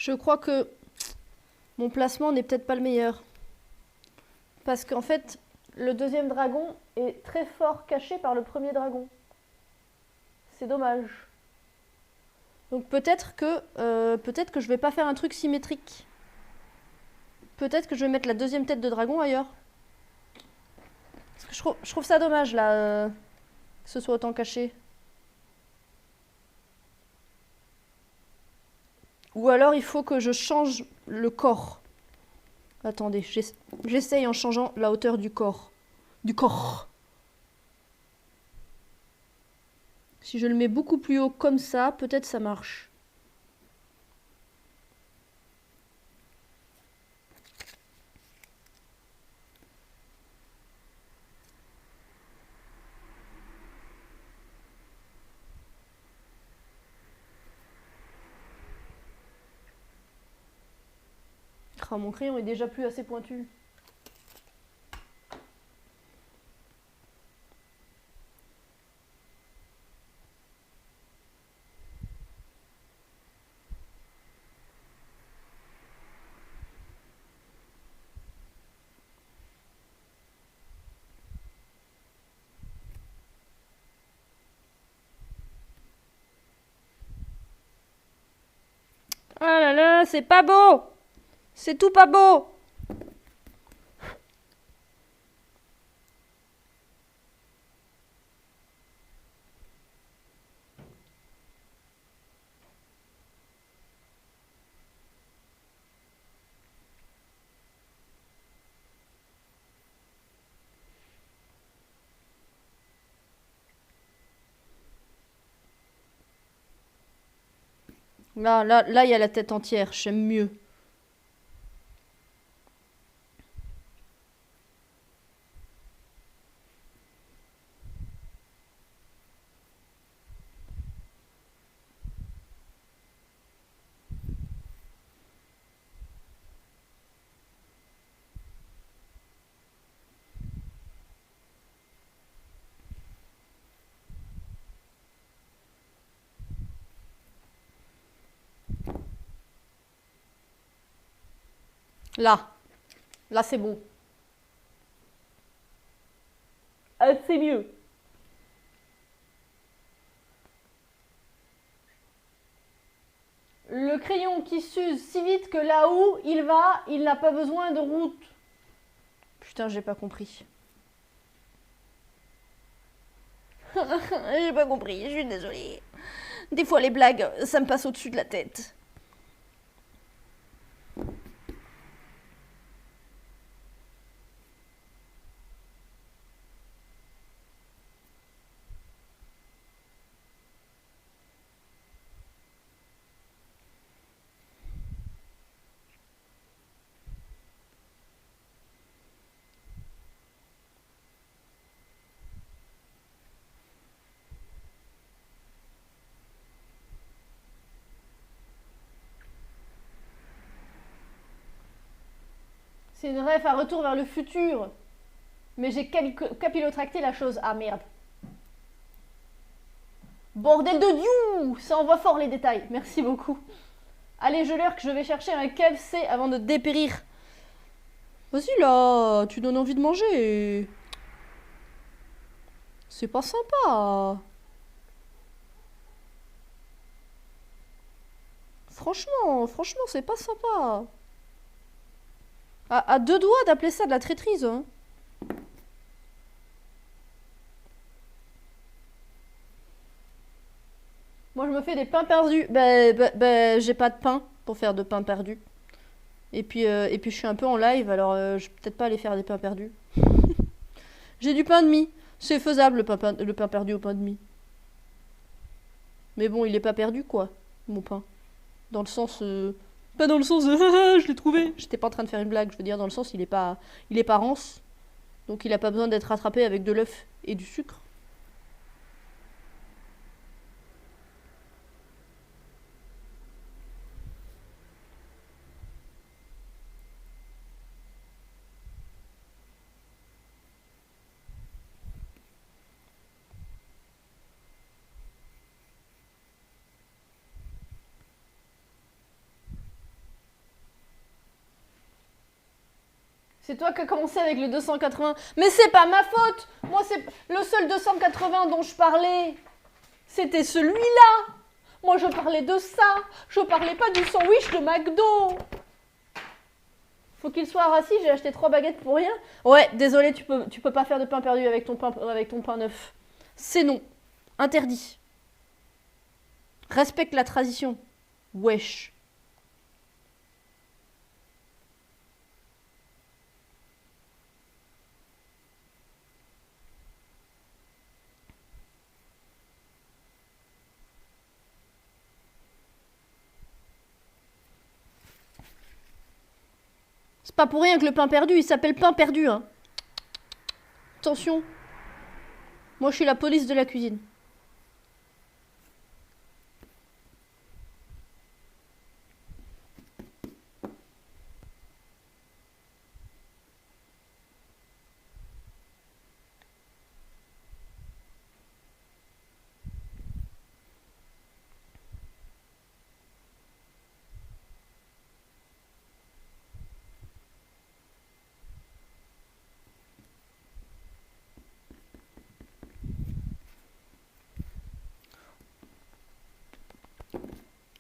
Je crois que mon placement n'est peut-être pas le meilleur. Parce qu'en fait, le deuxième dragon est très fort caché par le premier dragon. C'est dommage. Donc peut-être que je vais pas faire un truc symétrique. Peut-être que je vais mettre la deuxième tête de dragon ailleurs. Parce que je trouve ça dommage là, que ce soit autant caché. Ou alors il faut que je change le corps. Attendez, j'essaye en changeant la hauteur du corps. Du corps. Si je le mets beaucoup plus haut comme ça, peut-être ça marche. Oh, mon crayon est déjà plus assez pointu. Ah là là, c'est pas beau! C'est tout pas beau! Là, il y a la tête entière, j'aime mieux. Là, là c'est bon. Ah, c'est mieux. Le crayon qui s'use si vite que là où il va, il n'a pas besoin de route. Putain, j'ai pas compris. J'ai pas compris, je suis désolée. Des fois, les blagues, ça me passe au-dessus de la tête. C'est une ref à retour vers le futur. Mais j'ai capillotracté la chose. Ah merde. Bordel de Dieu! Ça envoie fort les détails. Merci beaucoup. Allez, je lurk, je vais chercher un KFC avant de dépérir. Vas-y là, tu donnes envie de manger. C'est pas sympa. Franchement, c'est pas sympa. À deux doigts d'appeler ça de la traîtrise, hein. Moi, je me fais des pains perdus. J'ai pas de pain pour faire de pain perdu. Et puis, je suis un peu en live, alors je vais peut-être pas aller faire des pains perdus. J'ai du pain de mie. C'est faisable, le pain perdu au pain de mie. Mais bon, il est pas perdu, quoi, mon pain. Dans le sens... Pas dans le sens de je l'ai trouvé. J'étais pas en train de faire une blague, je veux dire dans le sens il est pas rance. Donc il a pas besoin d'être rattrapé avec de l'œuf et du sucre. C'est toi qui as commencé avec le 280. Mais c'est pas ma faute. Moi, c'est le seul 280 dont je parlais. C'était celui-là. Moi, je parlais de ça. Je parlais pas du sandwich de McDo. Faut qu'il soit rassis. J'ai acheté 3 baguettes pour rien. Ouais, désolé, tu peux pas faire de pain perdu avec ton pain neuf. C'est non. Interdit. Respecte la tradition. Wesh. C'est pas pour rien que le pain perdu, il s'appelle pain perdu, hein. Attention. Moi, je suis la police de la cuisine.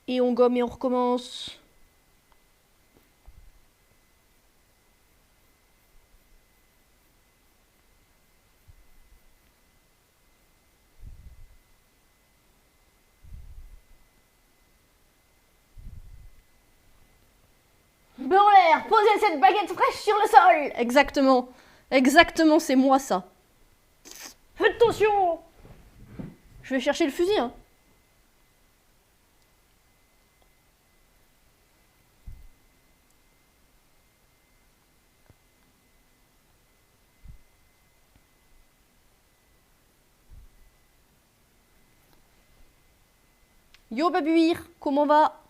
Et on gomme et on recommence. Bon l'air, posez cette baguette fraîche sur le sol. Exactement. Exactement, c'est moi ça. Faites attention. Je vais chercher le fusil, hein. Yo Babuir, comment va?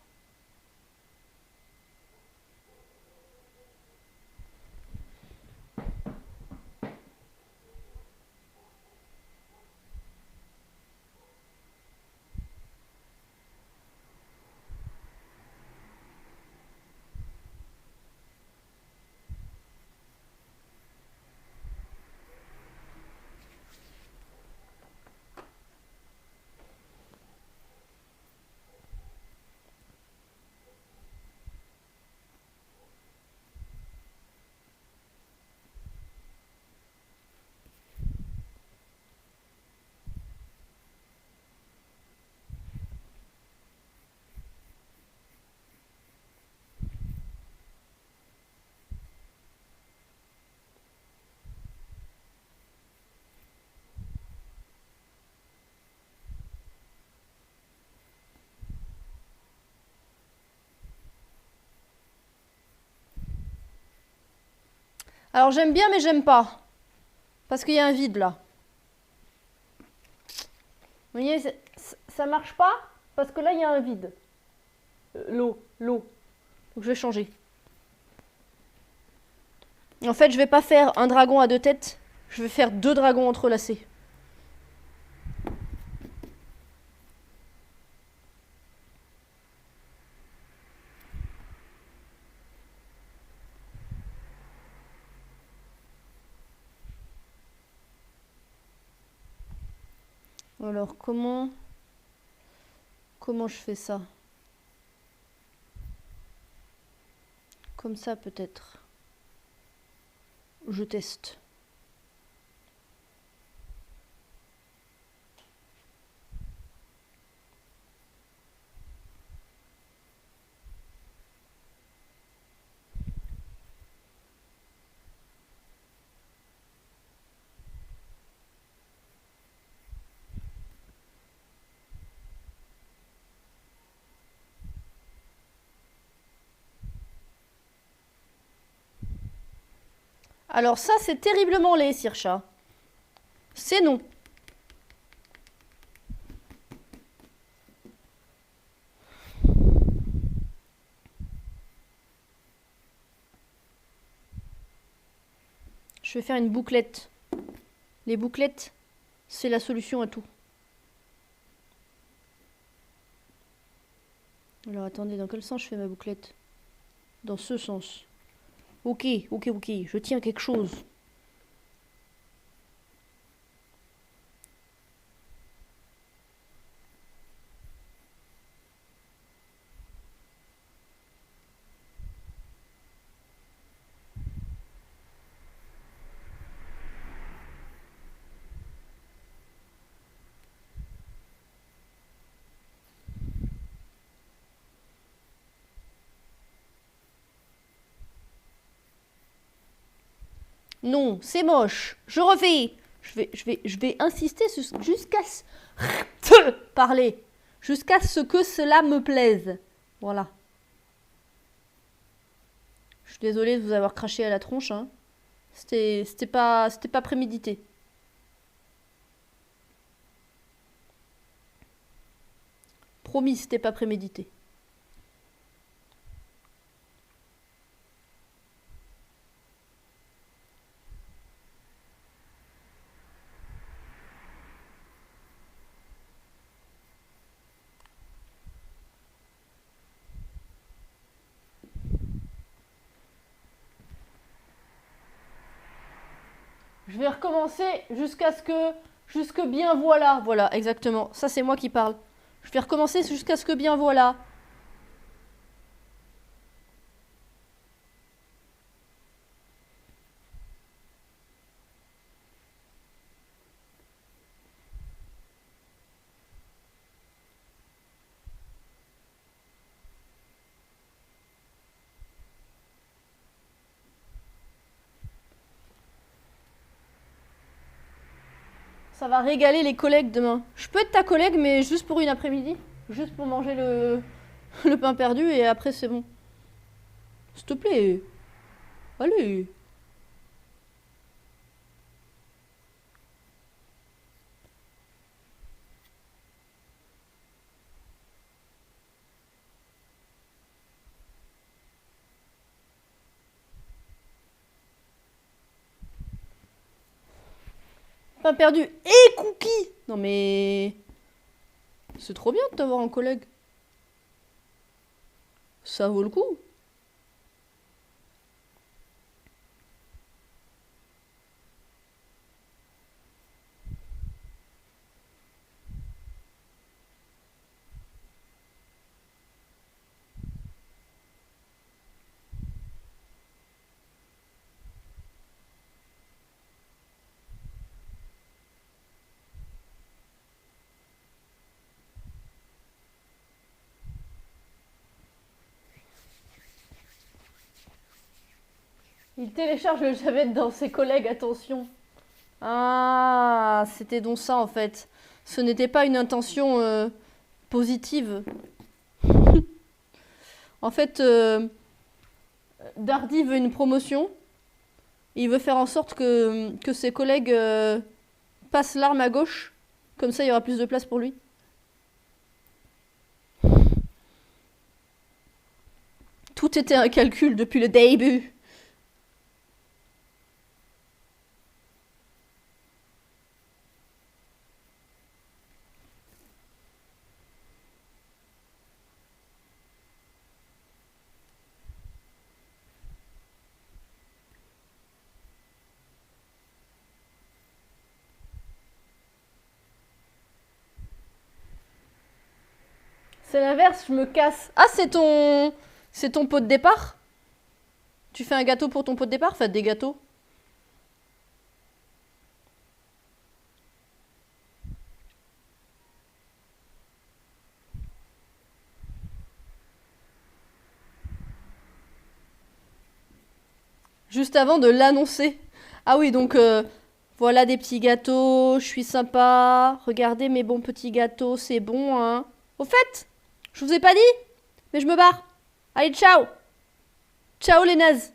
Alors j'aime bien mais j'aime pas. Parce qu'il y a un vide là. Vous voyez, ça marche pas parce que là il y a un vide. L'eau. Donc je vais changer. En fait, je vais pas faire un dragon à 2 têtes. Je vais faire 2 dragons entrelacés. Alors, comment je fais ça? Comme ça, peut-être. Je teste. Alors ça, c'est terriblement laid, Sircha. C'est non. Je vais faire une bouclette. Les bouclettes, c'est la solution à tout. Alors attendez, dans quel sens je fais ma bouclette? Dans ce sens. Ok, ok, ok, je tiens quelque chose. Non, c'est moche. Je refais. Je vais insister jusqu'à parler. Jusqu'à ce que cela me plaise. Voilà. Je suis désolée de vous avoir craché à la tronche, hein. C'était pas prémédité. Promis, c'était pas prémédité. Je vais recommencer jusque bien voilà. Voilà, exactement. Ça, c'est moi qui parle. Je vais recommencer jusqu'à ce que bien voilà. Ça va régaler les collègues demain. Je peux être ta collègue, mais juste pour une après-midi. Juste pour manger le pain perdu et après c'est bon. S'il te plaît. Allez. Pain perdu et cookies. Non mais... C'est trop bien de t'avoir en collègue. Ça vaut le coup. Il télécharge le Javet dans ses collègues, attention. Ah, c'était donc ça en fait. Ce n'était pas une intention positive. En fait, Dardy veut une promotion. Il veut faire en sorte que ses collègues passent l'arme à gauche. Comme ça, il y aura plus de place pour lui. Tout était un calcul depuis le début. C'est l'inverse, je me casse. Ah, c'est ton pot de départ? Tu fais un gâteau pour ton pot de départ? Faites des gâteaux. Juste avant de l'annoncer. Ah oui, donc voilà des petits gâteaux, je suis sympa. Regardez mes bons petits gâteaux, c'est bon, hein. Au fait, je vous ai pas dit, mais je me barre. Allez, ciao. Ciao les nazes.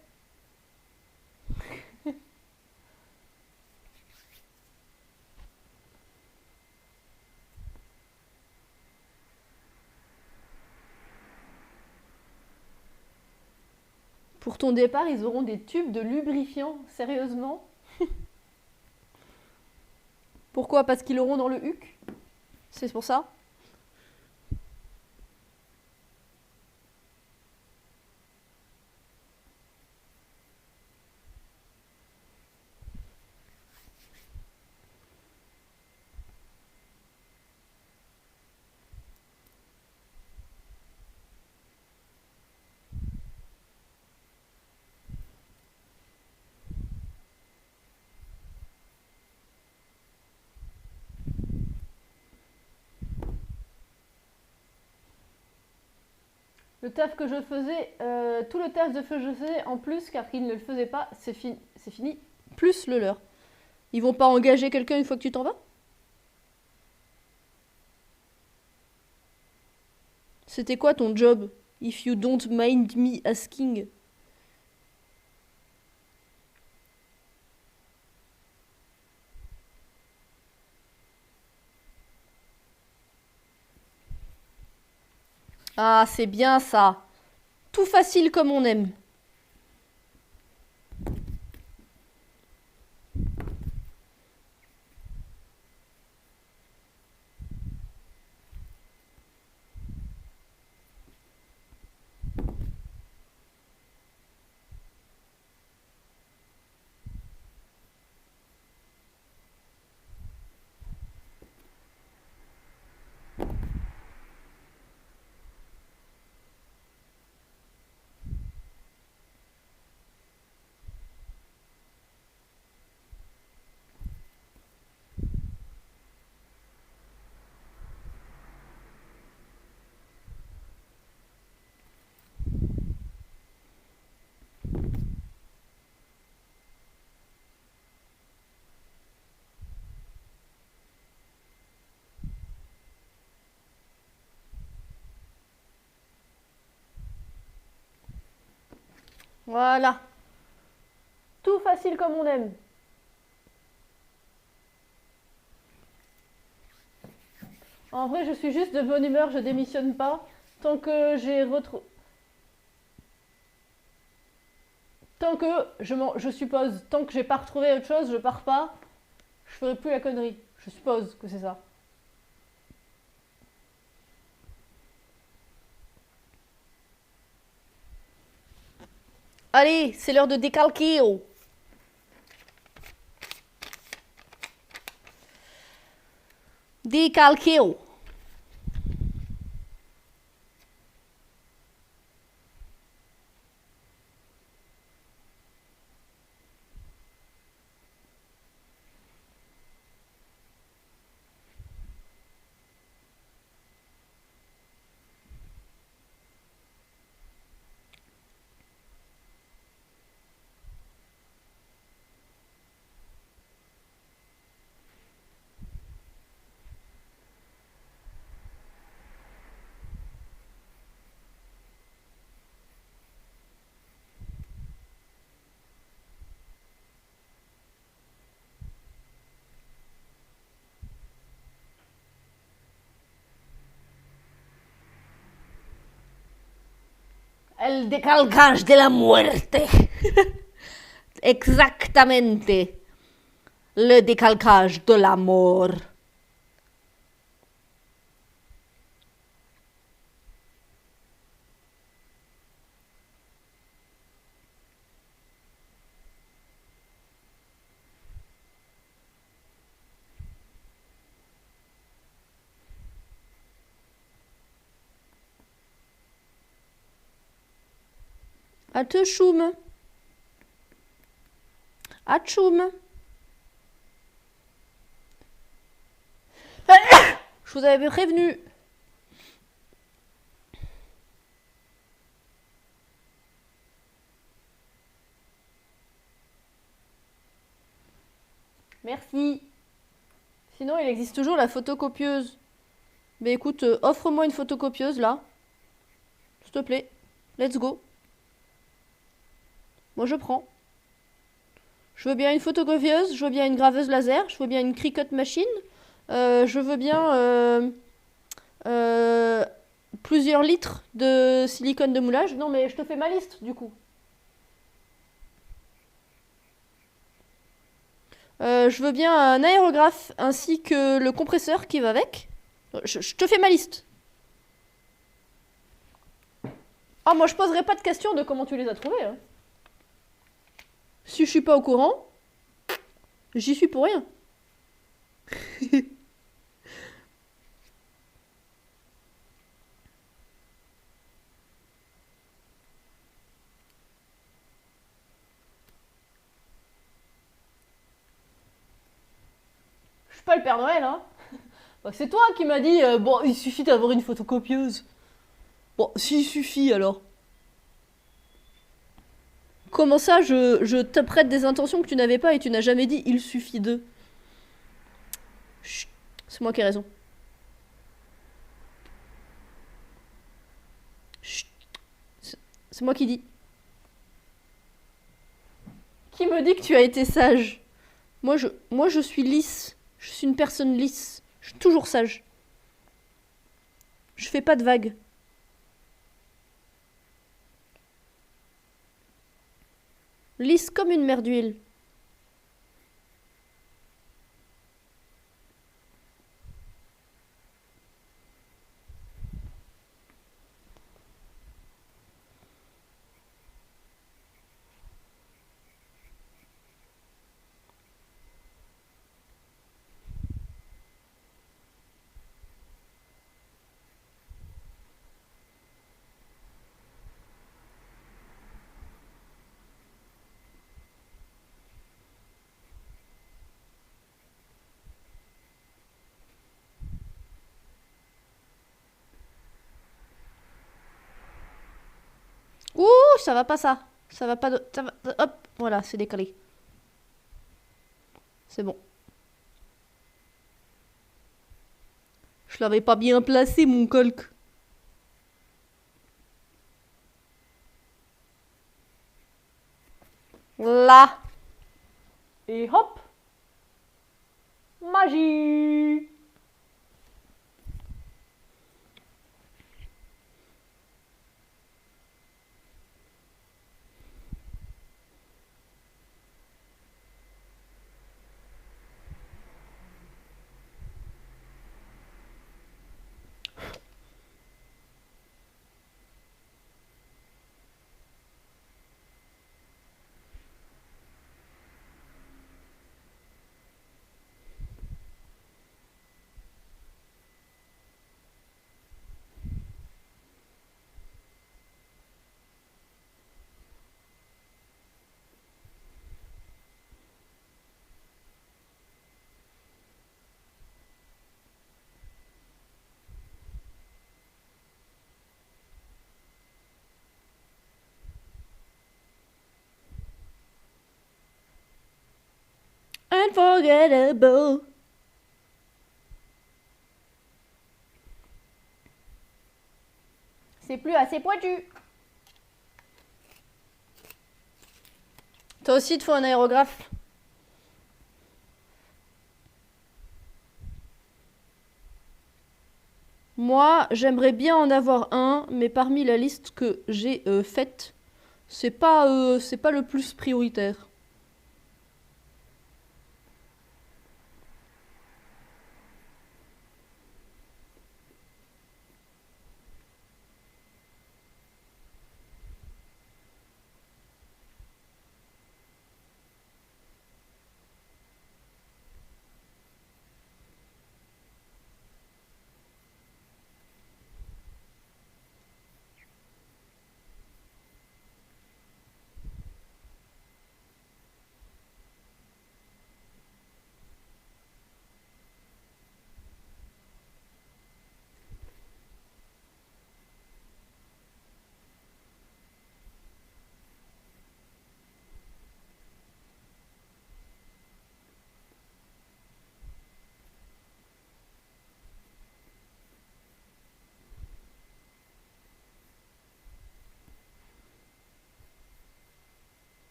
Pour ton départ, ils auront des tubes de lubrifiant. Sérieusement? Pourquoi? Parce qu'ils l'auront dans le huc? C'est pour ça? Le taf que je faisais, tout le taf de feu je faisais en plus, car qu'ils ne le faisaient pas, c'est fini, plus le leur. Ils vont pas engager quelqu'un une fois que tu t'en vas? C'était quoi ton job? If you don't mind me asking. Ah, c'est bien ça. Tout facile comme on aime. Voilà. Tout facile comme on aime. En vrai, je suis juste de bonne humeur, je démissionne pas. Tant que j'ai retrouvé... Tant que, je suppose, tant que j'ai pas retrouvé autre chose, je pars pas. Je ferai plus la connerie. Je suppose que c'est ça. Allez, c'est l'heure de décalquer. Oh. Décalquer. Oh. El decalcage de la muerte. Exactamente. Le décalcage de la mort. Atchoum. Atchoum. Je vous avais prévenu. Merci. Sinon, il existe toujours la photocopieuse. Mais écoute, offre-moi une photocopieuse là. S'il te plaît. Let's go. Moi, je prends. Je veux bien une photocopieuse, je veux bien une graveuse laser, je veux bien une Cricut machine. Je veux bien plusieurs litres de silicone de moulage. Non, mais je te fais ma liste, du coup. Je veux bien un aérographe ainsi que le compresseur qui va avec. Je te fais ma liste. Ah, moi, je poserai pas de questions de comment tu les as trouvés. Hein. Si je suis pas au courant, j'y suis pour rien. Je suis pas le Père Noël, hein. Bah, c'est toi qui m'as dit, bon, il suffit d'avoir une photocopieuse. Bon, s'il suffit alors. Comment ça, je te prête des intentions que tu n'avais pas et tu n'as jamais dit il suffit de. Chut, c'est moi qui ai raison. Chut, c'est moi qui dis. Qui me dit que tu as été sage? Moi, je suis lisse. Je suis une personne lisse. Je suis toujours sage. Je fais pas de vagues. Lisse comme une mer d'huile. Ouh, ça va pas ça. Ça va pas de... ça va... Hop, voilà, c'est décalé. C'est bon. Je l'avais pas bien placé, mon colque. Là. Et hop. Magie. Unforgettable. C'est plus assez pointu. Toi aussi, il te faut un aérographe. Moi, j'aimerais bien en avoir un, mais parmi la liste que j'ai faite, c'est pas le plus prioritaire.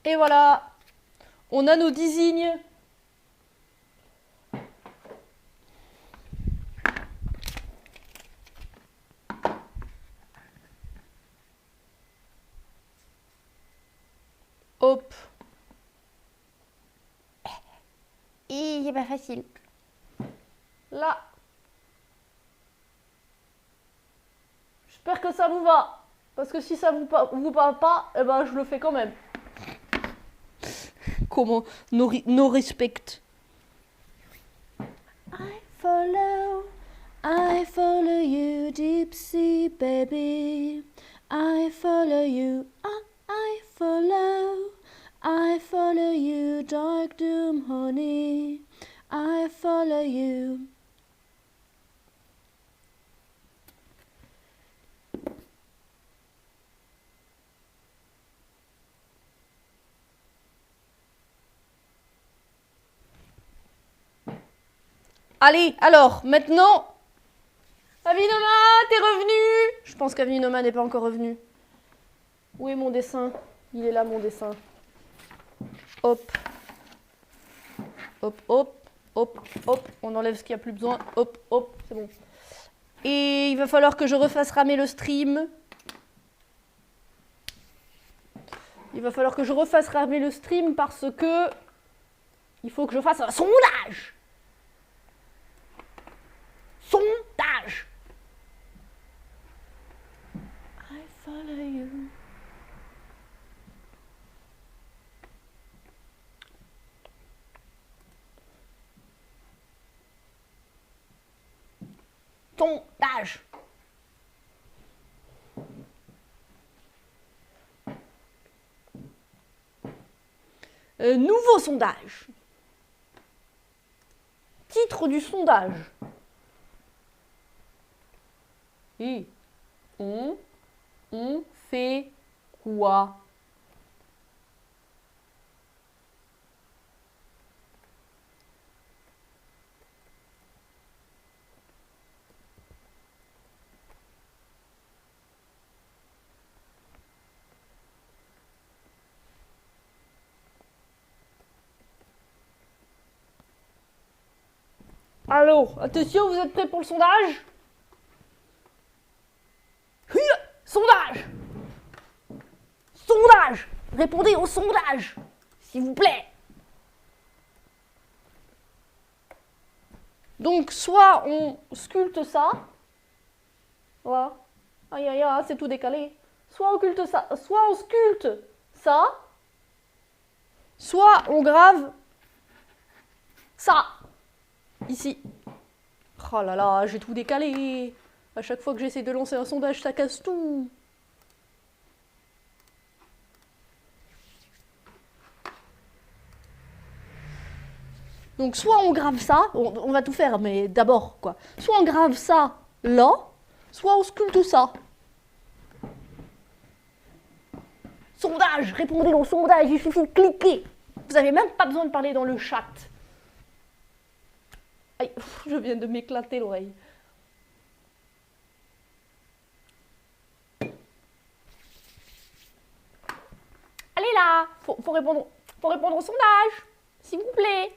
Et voilà, on a nos désignes. Hop. Et c'est pas facile. Là. J'espère que ça vous va. Parce que si ça vous va pas, eh ben je le fais quand même. Comment no respect. I follow you, deep sea baby. I follow you, I follow you, dark doom honey. I follow you. Allez, alors, maintenant... Avinoma, t'es revenu? Je pense qu'Avinoma n'est pas encore revenu. Où est mon dessin? Il est là, mon dessin. Hop. Hop, hop, hop, hop. On enlève ce qu'il n'y a plus besoin. Hop, hop, c'est bon. Et il va falloir que je refasse ramer le stream. Il va falloir que je refasse ramer le stream parce que... il faut que je fasse un sondage. Sondage. I follow you. Sondage. Nouveau sondage. Titre du sondage. Et on fait quoi? Alors, attention, vous êtes prêts pour le sondage? Sondage! Sondage! Répondez au sondage, s'il vous plaît. Donc, soit on sculpte ça. Voilà. Aïe, aïe, aïe, c'est tout décalé. Soit on sculpte ça. Soit on sculpte ça. Soit on grave ça. Ici. Oh là là, j'ai tout décalé. À chaque fois que j'essaie de lancer un sondage, ça casse tout. Donc soit on grave ça, on va tout faire, mais d'abord quoi. Soit on grave ça là, soit on sculpte ça. Sondage, répondez au sondage, il suffit de cliquer. Vous n'avez même pas besoin de parler dans le chat. Aïe, je viens de m'éclater l'oreille. Allez là, faut répondre au sondage, s'il vous plaît.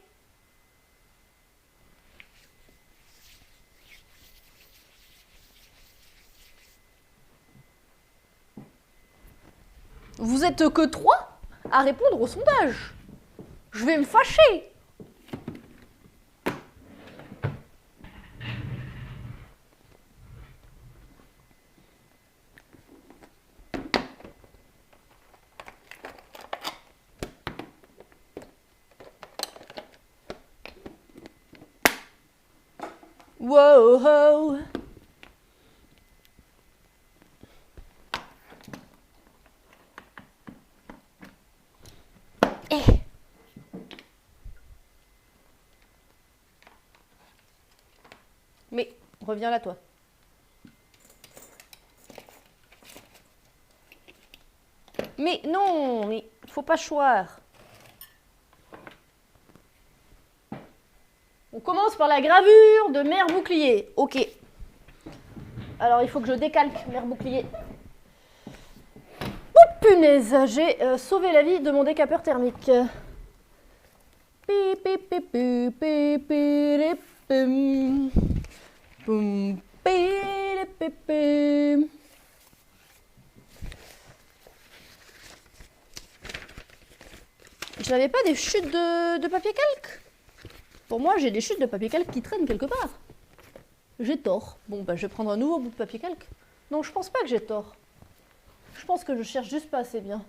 Vous êtes que 3 à répondre au sondage. Je vais me fâcher. Wow. Mais, reviens là, toi. Mais non, mais faut pas choir. On commence par la gravure de Mère Bouclier. Ok. Alors, il faut que je décalque Mère Bouclier. Oh punaise, j'ai sauvé la vie de mon décapeur thermique. Je n'avais pas des chutes de papier calque? Pour moi, j'ai des chutes de papier calque qui traînent quelque part. J'ai tort. Bon, bah, je vais prendre un nouveau bout de papier calque. Non, je pense pas que j'ai tort. Je pense que je cherche juste pas assez bien.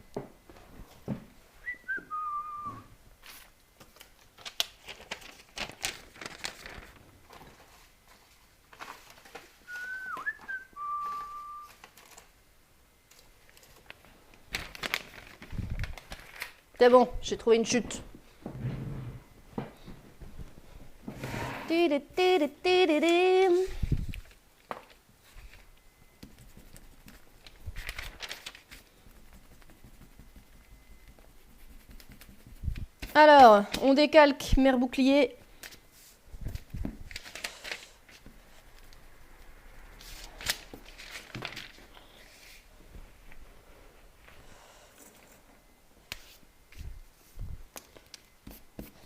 C'est bon, j'ai trouvé une chute. Alors, on décalque mère bouclier.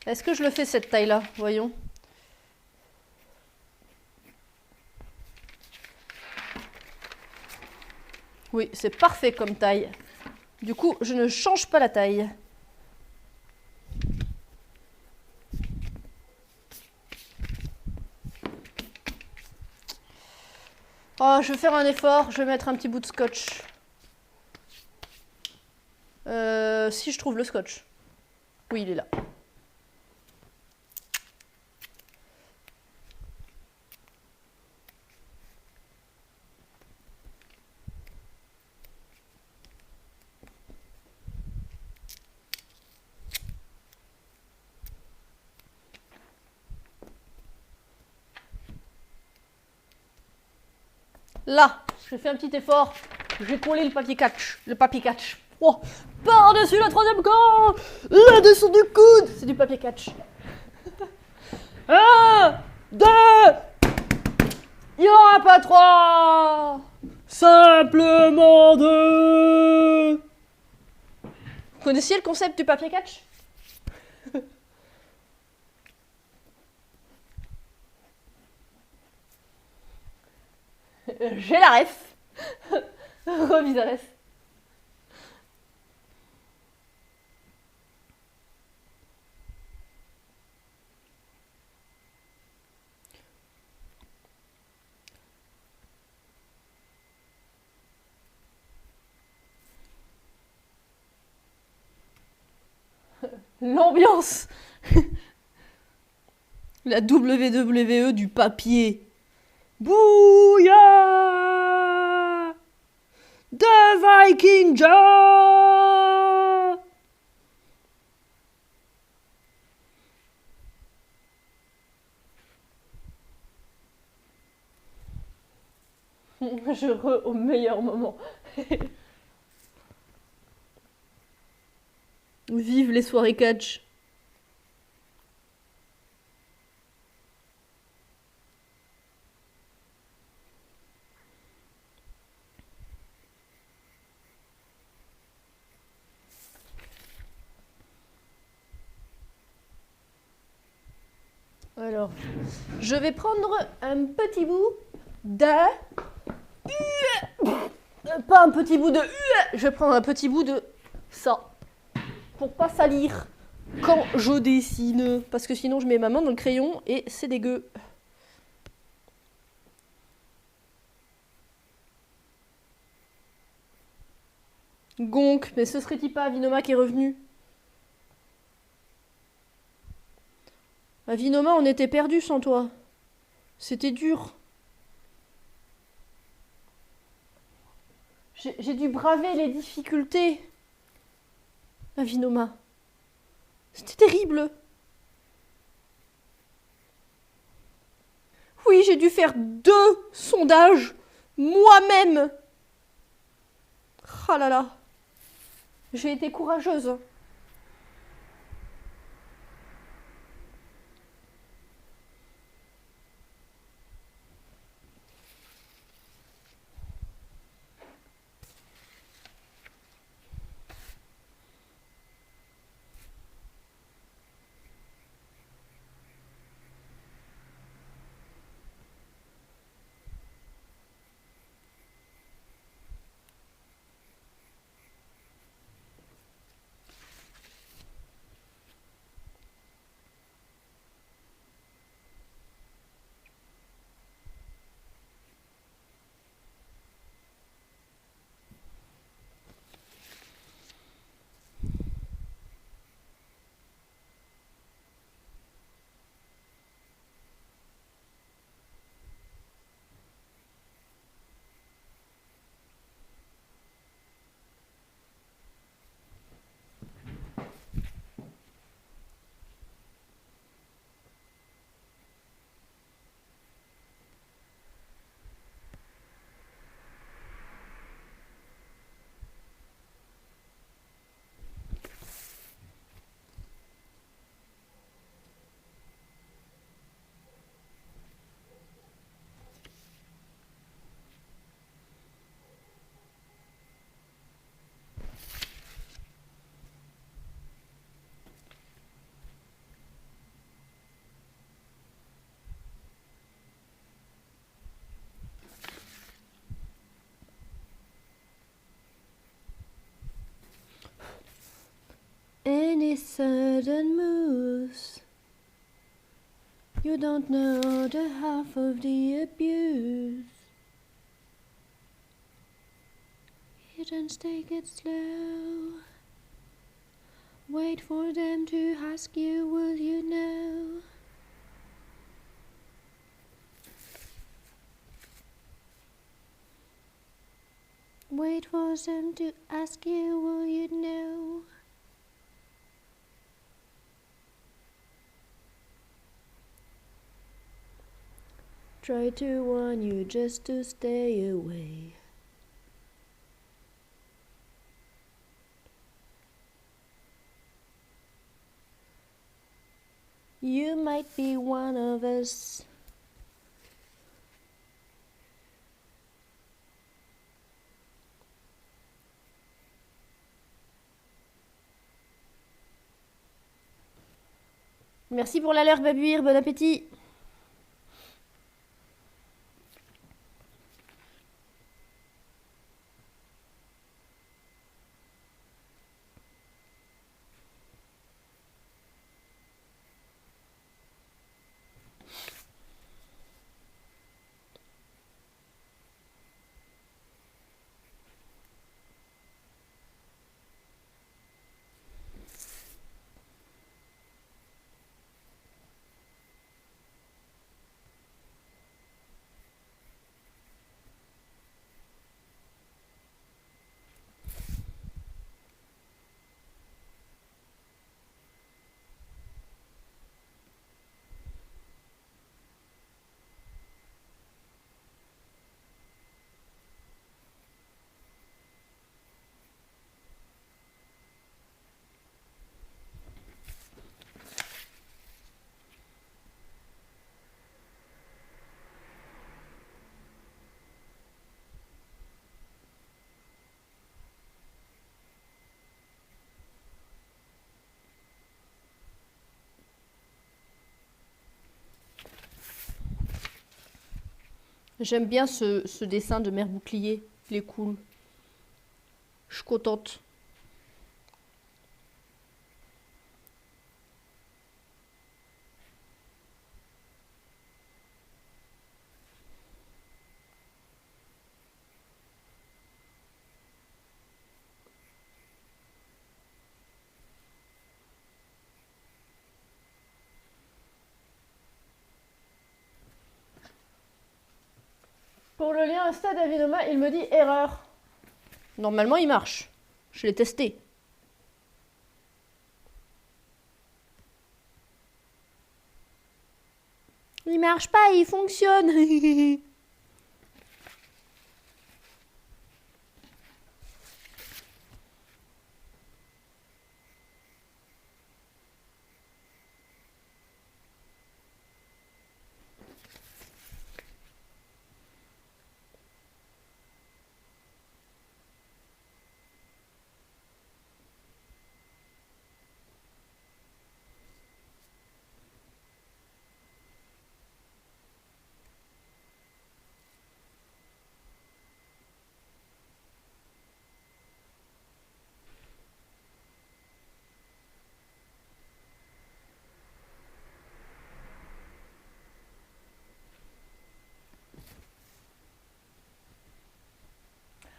Est-ce que je le fais cette taille-là? Voyons. Oui, c'est parfait comme taille. Du coup, je ne change pas la taille. Oh, je vais faire un effort. Je vais mettre un petit bout de scotch. Si je trouve le scotch. Oui, il est là. Là, j'ai fait un petit effort. J'ai collé le papier catch. Le papier catch. Oh, par-dessus la troisième corde. Là-dessous du coude. C'est du papier catch. 1, 2. Il n'y aura pas 3. Simplement 2. Vous connaissiez le concept du papier catch? J'ai la ref. Revisares. L'ambiance. La WWE du papier. Bouya de Viking Joe. Je au meilleur moment. Vive les soirées catch. Alors, je vais prendre un petit bout de... Pas un petit bout de... Je vais prendre un petit bout de ça. Pour pas salir quand je dessine. Parce que sinon, je mets ma main dans le crayon et c'est dégueu. Gonk, mais ce serait-il pas Avinoma qui est revenu? Avinoma, on était perdus sans toi. C'était dur. J'ai dû braver les difficultés. Avinoma. C'était terrible. Oui, j'ai dû faire 2 sondages moi-même. Ah là là. J'ai été courageuse. sudden moves. You don't know the half of the abuse. You don't take it slow. Wait for them to ask you, will you know? Wait for them to ask you, will you know? Try to warn you just to stay away. You might be one of us. Merci pour l'alerte, Babuir, bon appétit. J'aime bien ce dessin de Mère Bouclier. Il est cool. Je suis contente. Pour le lien Insta d'Avinoma, il me dit erreur. Normalement, il marche. Je l'ai testé. Il marche pas, il fonctionne.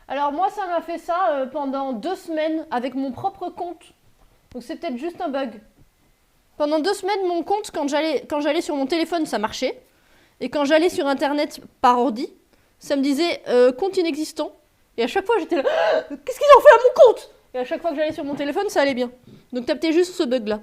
Alors moi, ça m'a fait ça pendant 2 semaines avec mon propre compte. Donc c'est peut-être juste un bug. Pendant 2 semaines, mon compte, quand j'allais sur mon téléphone, ça marchait. Et quand j'allais sur Internet par ordi, ça me disait compte inexistant. Et à chaque fois, j'étais là, qu'est-ce qu'ils ont fait à mon compte? Et à chaque fois que j'allais sur mon téléphone, ça allait bien. Donc t'as peut-être juste ce bug-là.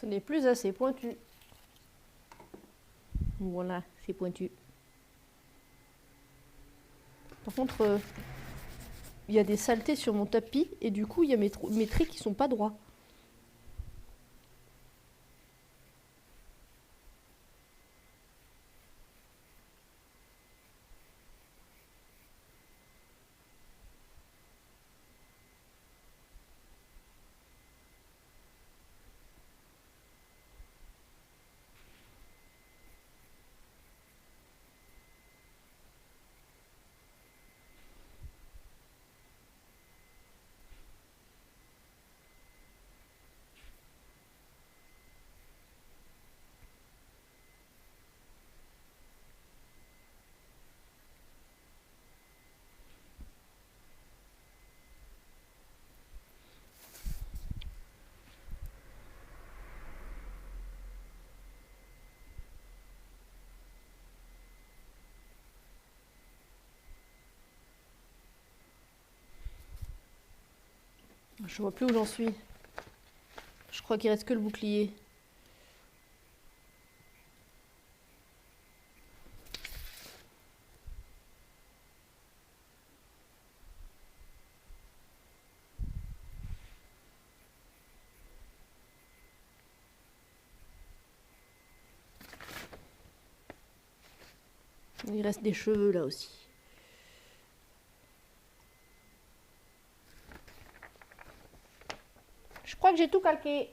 Ce n'est plus assez pointu. Voilà, c'est pointu. Par contre, il y a des saletés sur mon tapis et du coup, il y a mes traits qui sont pas droits. Je vois plus où j'en suis. Je crois qu'il reste que le bouclier. Il reste des cheveux là aussi. Je crois que j'ai tout calqué.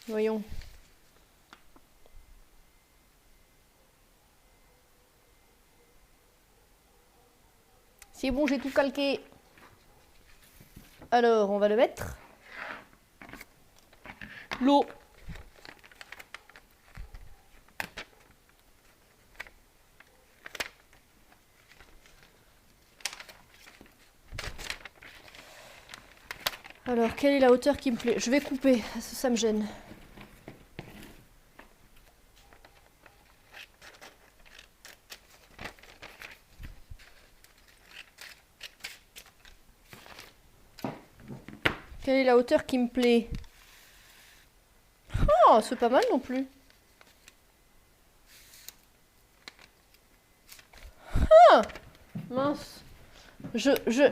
Voyons. C'est bon, j'ai tout calqué. Alors, on va le mettre. L'eau. Alors, quelle est la hauteur qui me plaît? Je vais couper, ça me gêne. Quelle est la hauteur qui me plaît? Oh, c'est pas mal non plus. Ah, mince.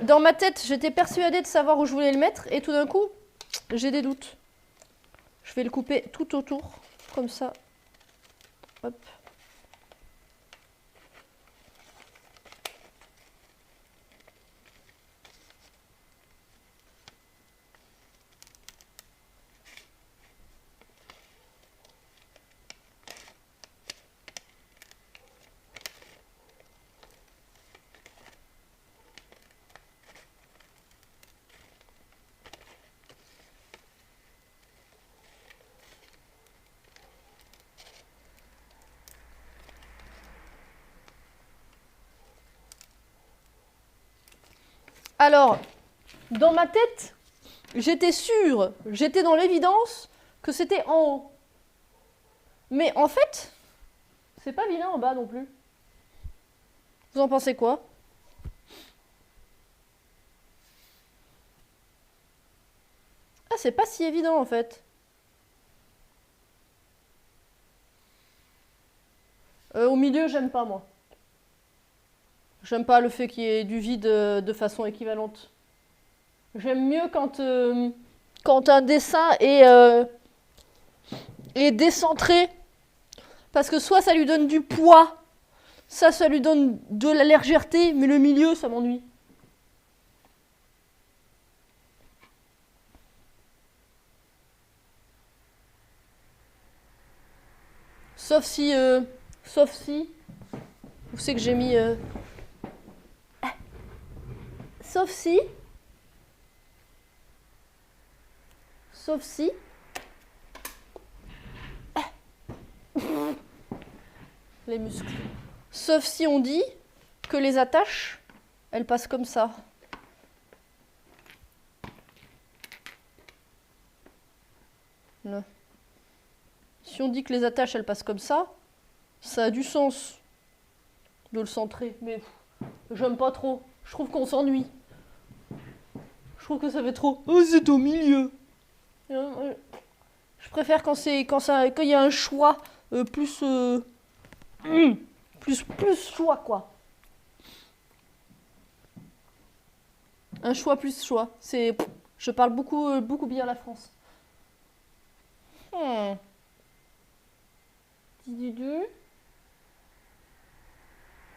Dans ma tête, j'étais persuadée de savoir où je voulais le mettre et tout d'un coup, j'ai des doutes. Je vais le couper tout autour, comme ça. Hop. Alors, dans ma tête, j'étais sûre, j'étais dans l'évidence que c'était en haut. Mais en fait, c'est pas vilain en bas non plus. Vous en pensez quoi? Ah, c'est pas si évident en fait. Au milieu, j'aime pas moi. J'aime pas le fait qu'il y ait du vide de façon équivalente. J'aime mieux quand un dessin est décentré. Parce que soit ça lui donne du poids, ça lui donne de la légèreté, mais le milieu, ça m'ennuie. Sauf si... Où c'est que j'ai mis... Sauf si... Les muscles. Sauf si on dit que les attaches, elles passent comme ça. Là. Si on dit que les attaches, elles passent comme ça a du sens de le centrer. Mais j'aime pas trop. Je trouve qu'on s'ennuie. Je trouve que ça fait trop. Oh, c'est au milieu. Je préfère quand il y a un choix plus, plus choix quoi. Un choix plus choix. Je parle beaucoup bien la France.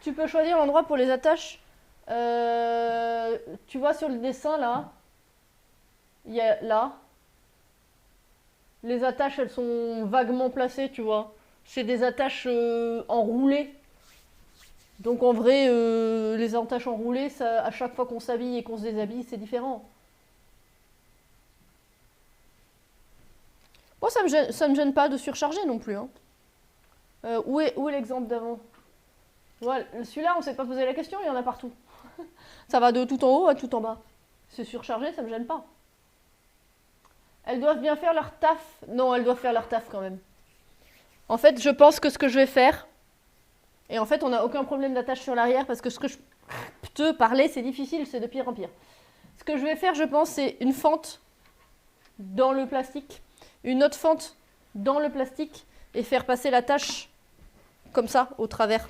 Tu peux choisir l'endroit pour les attaches. Tu vois sur le dessin là, il y a là. Les attaches elles sont vaguement placées, tu vois. C'est des attaches enroulées. Donc en vrai, les attaches enroulées, ça, à chaque fois qu'on s'habille et qu'on se déshabille, c'est différent. Moi, ça me gêne pas de surcharger non plus. Hein. Où est l'exemple d'avant? Voilà, celui-là, on s'est pas posé la question, il y en a partout. Ça va de tout en haut à tout en bas. C'est surchargé, ça me gêne pas. Elles doivent bien faire leur taf. Non, elles doivent faire leur taf quand même. En fait, je pense que ce que je vais faire... Et en fait, on n'a aucun problème d'attache sur l'arrière parce que ce que je peux parler, c'est difficile, c'est de pire en pire. Ce que je vais faire, je pense, c'est une fente dans le plastique, une autre fente dans le plastique et faire passer l'attache comme ça, au travers.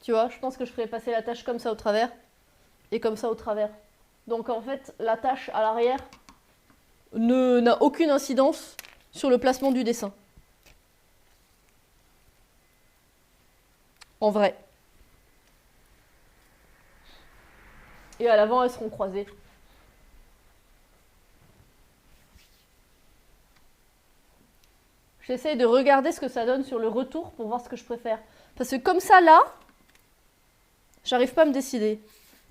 Tu vois, je pense que je ferai passer l'attache comme ça au travers et comme ça au travers. Donc en fait, l'attache à l'arrière n'a aucune incidence sur le placement du dessin. En vrai. Et à l'avant, elles seront croisées. J'essaye de regarder ce que ça donne sur le retour pour voir ce que je préfère. Parce que comme ça, là, j'arrive pas à me décider.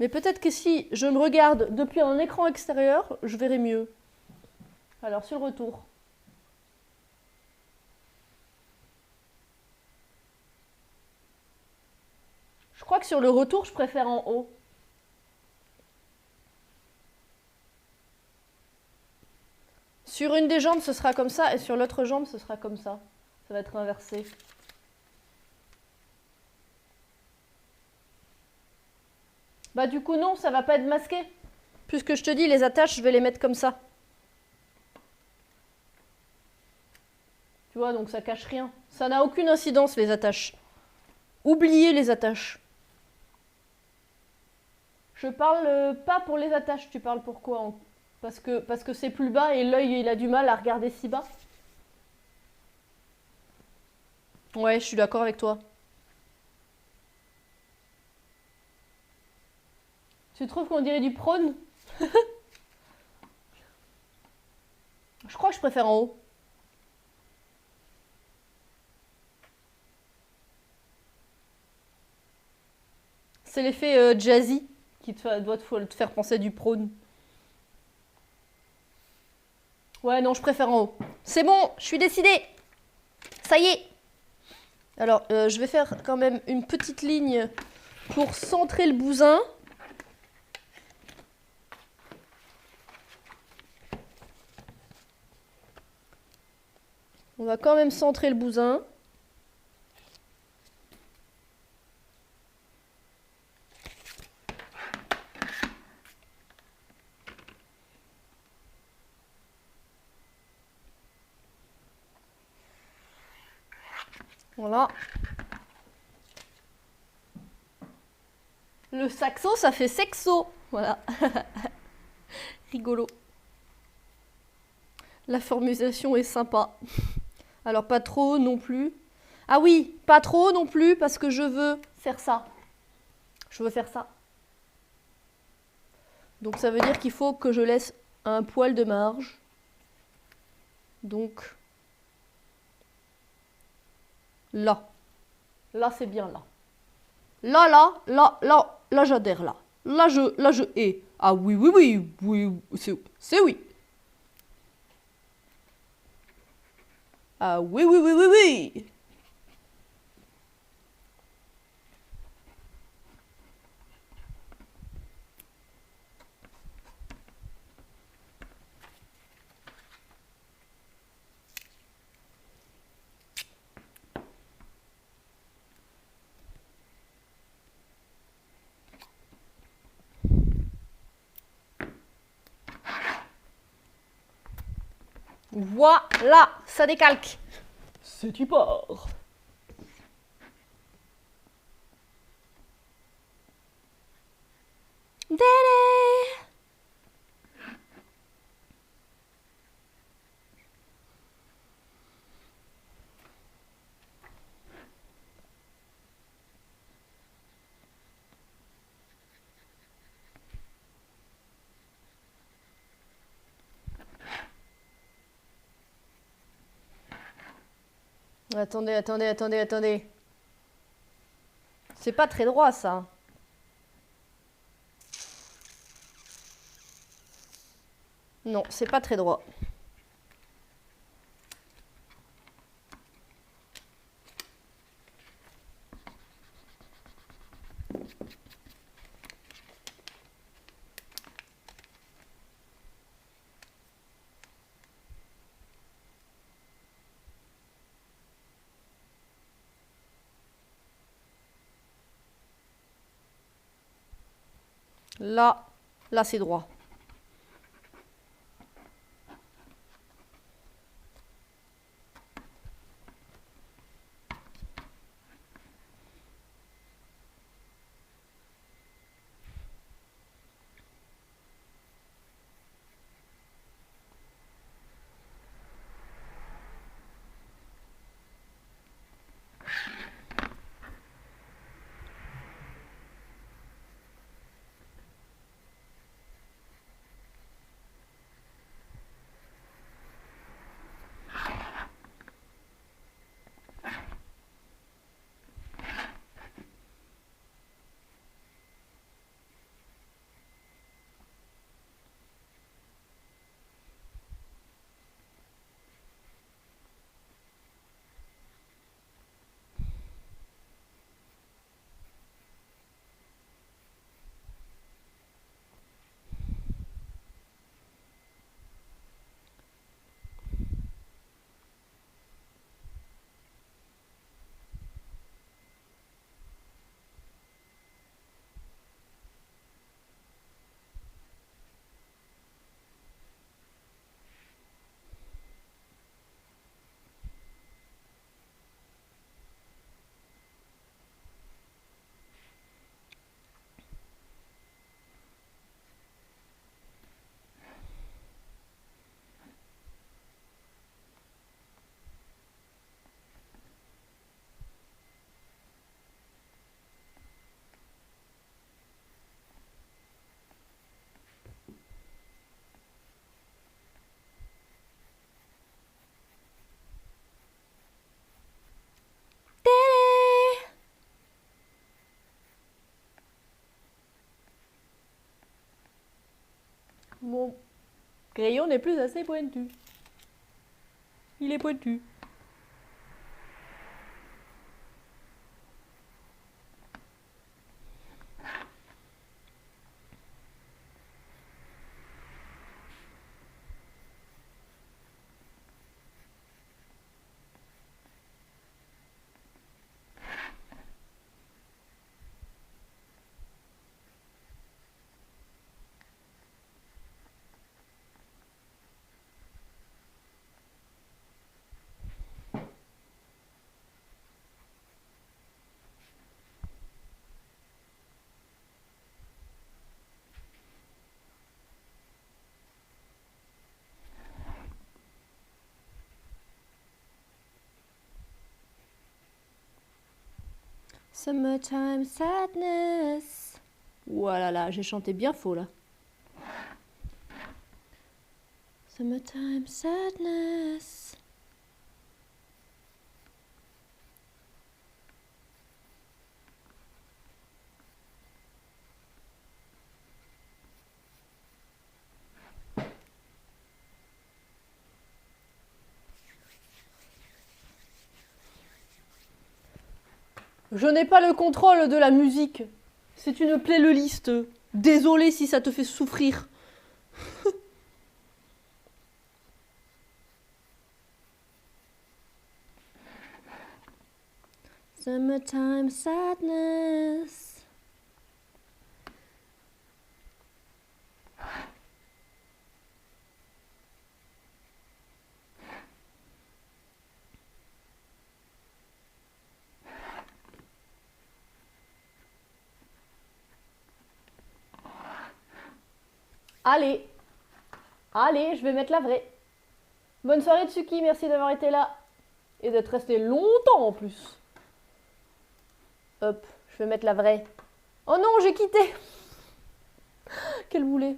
Mais peut-être que si je me regarde depuis un écran extérieur, je verrai mieux. Alors, sur le retour. Je crois que sur le retour, je préfère en haut. Sur une des jambes, ce sera comme ça, et sur l'autre jambe, ce sera comme ça. Ça va être inversé. Bah du coup, non, ça va pas être masqué. Puisque je te dis, les attaches, je vais les mettre comme ça. Tu vois, donc ça cache rien. Ça n'a aucune incidence, les attaches. Oubliez les attaches. Je parle pas pour les attaches, tu parles pour quoi? Parce que c'est plus bas et l'œil il a du mal à regarder si bas. Ouais, je suis d'accord avec toi. Tu trouves qu'on dirait du prône? Je crois que je préfère en haut. C'est l'effet jazzy qui doit te faire penser du prône. Ouais, non, je préfère en haut. C'est bon, je suis décidée. Ça y est. Alors, je vais faire quand même une petite ligne pour centrer le bousin. On va quand même centrer le bousin. Voilà. Le saxo, ça fait sexo. Voilà. Rigolo. La formulation est sympa. Alors, pas trop non plus. Ah oui, pas trop non plus parce que je veux faire ça. Je veux faire ça. Donc, ça veut dire qu'il faut que je laisse un poil de marge. Donc, là. Là, c'est bien là. Là, j'adhère là. Là, je hais. Ah oui, c'est oui. Ah oui. Voilà, ça décalque. C'est du porc. Délé. Attendez. C'est pas très droit, ça. Non, c'est pas très droit. Là, c'est droit. Mon crayon n'est plus assez pointu. Il est pointu. Summertime sadness. Voilà, là, j'ai chanté bien faux là. Summertime sadness. Je n'ai pas le contrôle de la musique. C'est une playlist. Désolé si ça te fait souffrir. Summertime sadness. Allez. Allez, je vais mettre la vraie. Bonne soirée Tsuki, merci d'avoir été là. Et d'être resté longtemps en plus. Hop, je vais mettre la vraie. Oh non, j'ai quitté. Quel boulet.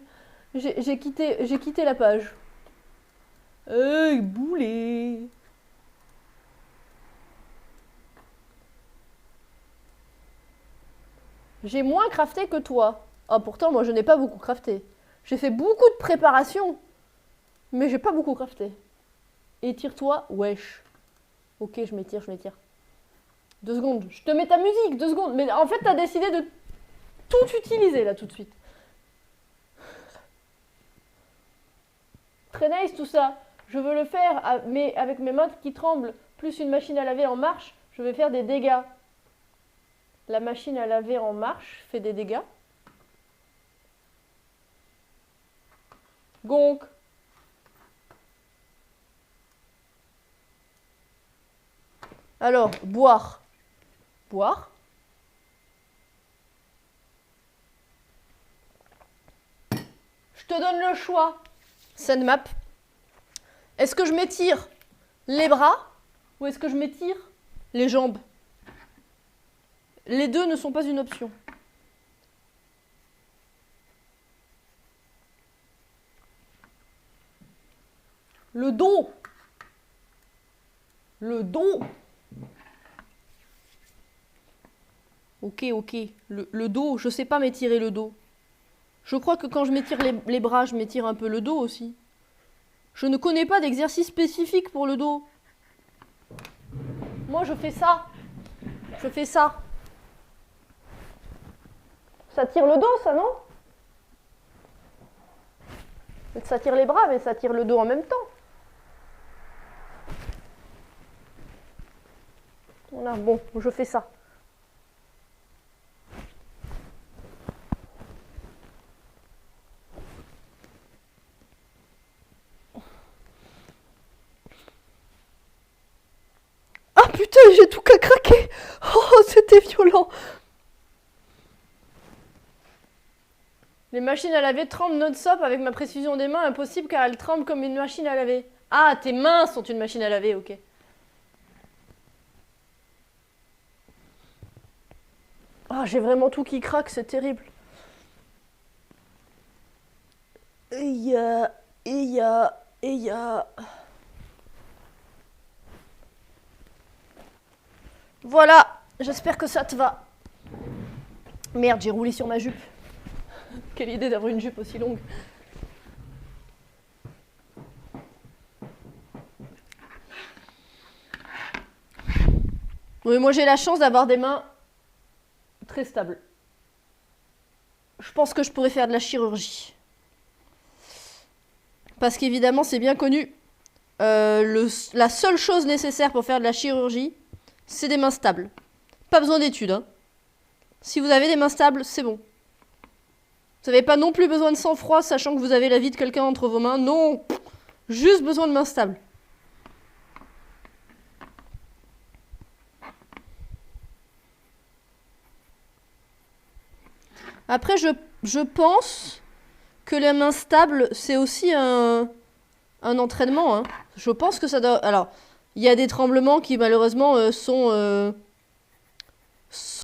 J'ai quitté la page. Boulet. J'ai moins crafté que toi. Ah, pourtant, moi, je n'ai pas beaucoup crafté. J'ai fait beaucoup de préparation. Mais j'ai pas beaucoup crafté. Étire-toi, wesh. Ok, je m'étire. 2 secondes. Je te mets ta musique, 2 secondes. Mais en fait, t'as décidé de tout utiliser, là, tout de suite. Très nice, tout ça. Je veux le faire, mais avec mes mains qui tremblent, plus une machine à laver en marche, je vais faire des dégâts. La machine à laver en marche fait des dégâts. Gonk. Alors, boire. Boire. Je te donne le choix. Send map. Est-ce que je m'étire les bras ou est-ce que je m'étire les jambes? Les deux ne sont pas une option. Le dos. Le dos. Ok. Le dos, je sais pas m'étirer le dos. Je crois que quand je m'étire les bras, je m'étire un peu le dos aussi. Je ne connais pas d'exercice spécifique pour le dos. Moi, je fais ça. Je fais ça. Ça tire le dos, ça, non? Ça tire les bras, mais ça tire le dos en même temps. Voilà, bon, je fais ça. Ah putain, j'ai tout qu'à craquer. Oh, c'était violent. Les machines à laver tremblent non-stop avec ma précision des mains, impossible car elles tremblent comme une machine à laver. Ah, tes mains sont une machine à laver, ok. Ah, j'ai vraiment tout qui craque, c'est terrible. Voilà, j'espère que ça te va. Merde, j'ai roulé sur ma jupe. Quelle idée d'avoir une jupe aussi longue. Oui, moi j'ai la chance d'avoir des mains très stables. Je pense que je pourrais faire de la chirurgie. Parce qu'évidemment, c'est bien connu. La seule chose nécessaire pour faire de la chirurgie, c'est des mains stables. Pas besoin d'études, hein. Si vous avez des mains stables, c'est bon. Vous n'avez pas non plus besoin de sang-froid, sachant que vous avez la vie de quelqu'un entre vos mains. Non, juste besoin de mains stables. Après, je pense que les mains stables, c'est aussi un entraînement. Hein. Je pense que ça doit... Alors, il y a des tremblements qui, malheureusement, sont